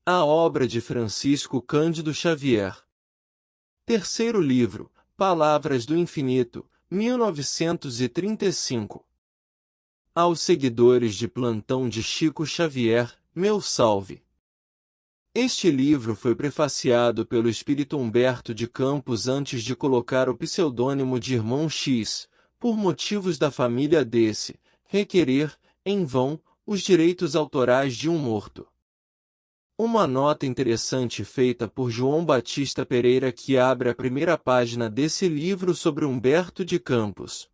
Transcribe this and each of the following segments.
A obra de Francisco Cândido Xavier. Terceiro livro, Palavras do Infinito, 1935. Aos seguidores de plantão de Chico Xavier, meu salve. Este livro foi prefaciado pelo espírito Humberto de Campos antes de colocar o pseudônimo de Irmão X, por motivos da família desse, requerer, em vão, os direitos autorais de um morto. Uma nota interessante feita por João Batista Pereira que abre a primeira página desse livro sobre Humberto de Campos.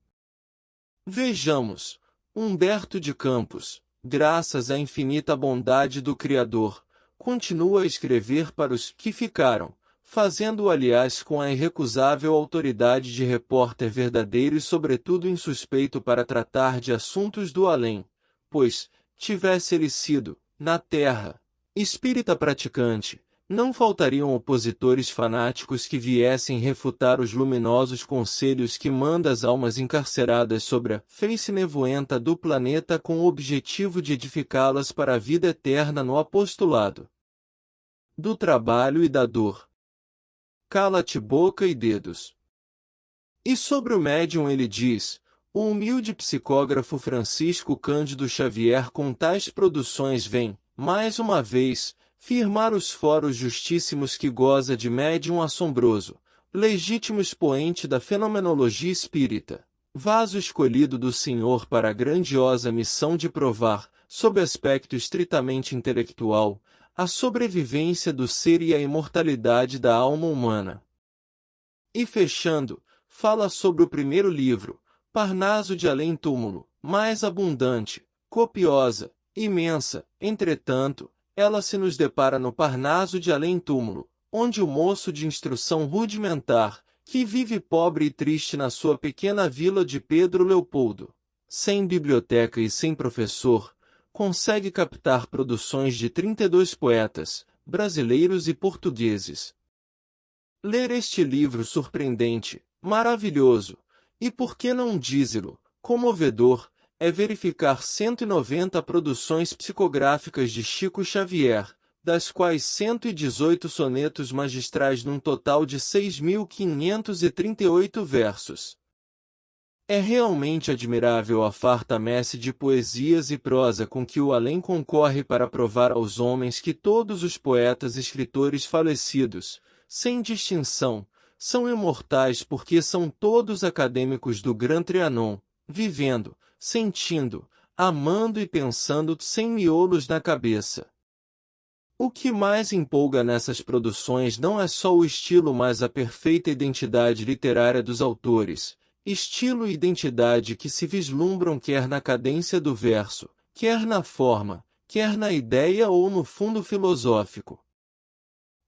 Vejamos, Humberto de Campos, graças à infinita bondade do Criador, continua a escrever para os que ficaram, fazendo-o aliás com a irrecusável autoridade de repórter verdadeiro e sobretudo insuspeito para tratar de assuntos do além, pois, tivesse ele sido, na terra, espírita praticante, não faltariam opositores fanáticos que viessem refutar os luminosos conselhos que manda às almas encarceradas sobre a face nevoenta do planeta com o objetivo de edificá-las para a vida eterna no apostolado do trabalho e da dor. Cala-te boca e dedos. E sobre o médium ele diz, o humilde psicógrafo Francisco Cândido Xavier com tais produções vem, mais uma vez, firmar os foros justíssimos que goza de médium assombroso, legítimo expoente da fenomenologia espírita, vaso escolhido do Senhor para a grandiosa missão de provar, sob aspecto estritamente intelectual, a sobrevivência do ser e a imortalidade da alma humana. E fechando, fala sobre o primeiro livro, Parnaso de Além-Túmulo, mais abundante, copiosa, imensa, entretanto, ela se nos depara no Parnaso de Além-Túmulo, onde o moço de instrução rudimentar, que vive pobre e triste na sua pequena vila de Pedro Leopoldo, sem biblioteca e sem professor, consegue captar produções de 32 poetas, brasileiros e portugueses. Ler este livro surpreendente, maravilhoso, e por que não dizê-lo, comovedor, é verificar 190 produções psicográficas de Chico Xavier, das quais 118 sonetos magistrais num total de 6.538 versos. É realmente admirável a farta messe de poesias e prosa com que o além concorre para provar aos homens que todos os poetas e escritores falecidos, sem distinção, são imortais porque são todos acadêmicos do Gran Trianon, vivendo, sentindo, amando e pensando sem miolos na cabeça. O que mais empolga nessas produções não é só o estilo mas a perfeita identidade literária dos autores, estilo e identidade que se vislumbram quer na cadência do verso, quer na forma, quer na ideia ou no fundo filosófico.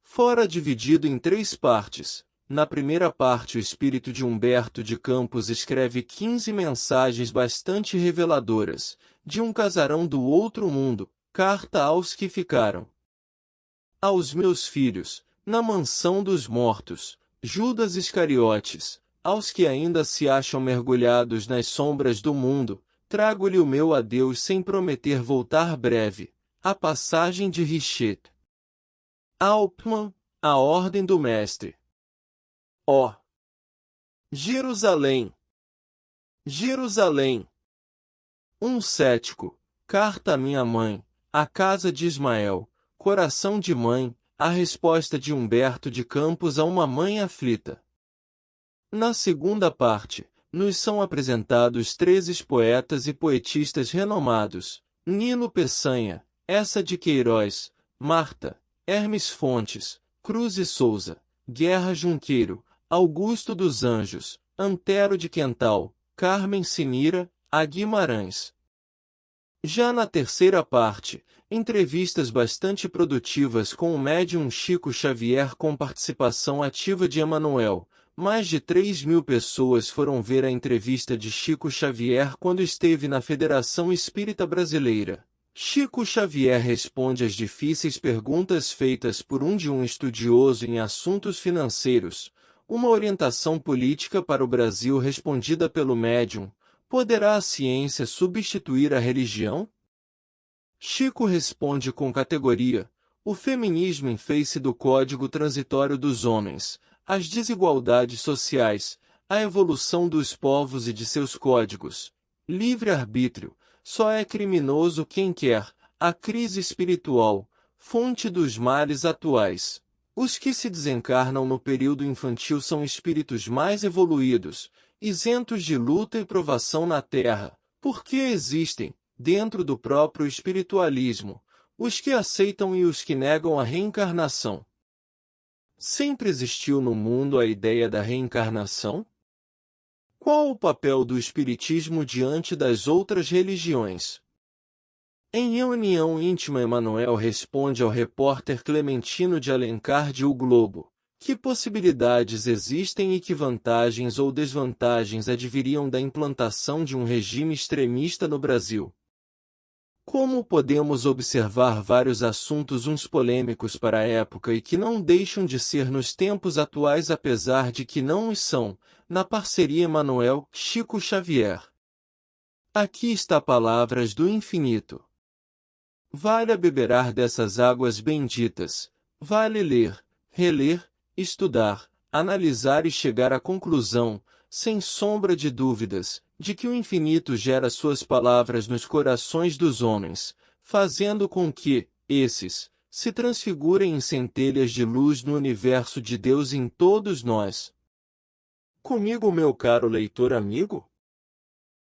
Fora dividido em 3 partes, na primeira parte o espírito de Humberto de Campos escreve 15 mensagens bastante reveladoras, de um casarão do outro mundo, carta aos que ficaram. Aos meus filhos, na mansão dos mortos, Judas Iscariotes, aos que ainda se acham mergulhados nas sombras do mundo, trago-lhe o meu adeus sem prometer voltar breve. A passagem de Richet. Hauptmann, a ordem do mestre. Ó Jerusalém! Jerusalém! Um cético, carta à minha mãe, a casa de Ismael, coração de mãe, a resposta de Humberto de Campos a uma mãe aflita. Na segunda parte, nos são apresentados 13 poetas e poetistas renomados, Nino Peçanha, Essa de Queiroz, Marta, Hermes Fontes, Cruz e Souza, Guerra Junqueiro, Augusto dos Anjos, Antero de Quental, Carmen Sinira, A Guimarães. Já na terceira parte, entrevistas bastante produtivas com o médium Chico Xavier com participação ativa de Emanuel. Mais de 3.000 pessoas foram ver a entrevista de Chico Xavier quando esteve na Federação Espírita Brasileira. Chico Xavier responde às difíceis perguntas feitas por um estudioso em assuntos financeiros. Uma orientação política para o Brasil respondida pelo médium. Poderá a ciência substituir a religião? Chico responde com categoria. O feminismo em face do código transitório dos homens, as desigualdades sociais, a evolução dos povos e de seus códigos. Livre-arbítrio, só é criminoso quem quer, a crise espiritual, fonte dos males atuais. Os que se desencarnam no período infantil são espíritos mais evoluídos, isentos de luta e provação na Terra, porque existem, dentro do próprio espiritualismo, os que aceitam e os que negam a reencarnação. Sempre existiu no mundo a ideia da reencarnação? Qual o papel do espiritismo diante das outras religiões? Em reunião íntima, Emanuel responde ao repórter Clementino de Alencar de O Globo: que possibilidades existem e que vantagens ou desvantagens adviriam da implantação de um regime extremista no Brasil? Como podemos observar vários assuntos uns polêmicos para a época e que não deixam de ser nos tempos atuais apesar de que não o são, na parceria Emanuel, Chico Xavier. Aqui está Palavras do Infinito. Vale beberar dessas águas benditas, vale ler, reler, estudar, analisar e chegar à conclusão, sem sombra de dúvidas, de que o infinito gera suas palavras nos corações dos homens, fazendo com que, esses, se transfigurem em centelhas de luz no universo de Deus em todos nós. Comigo, meu caro leitor amigo?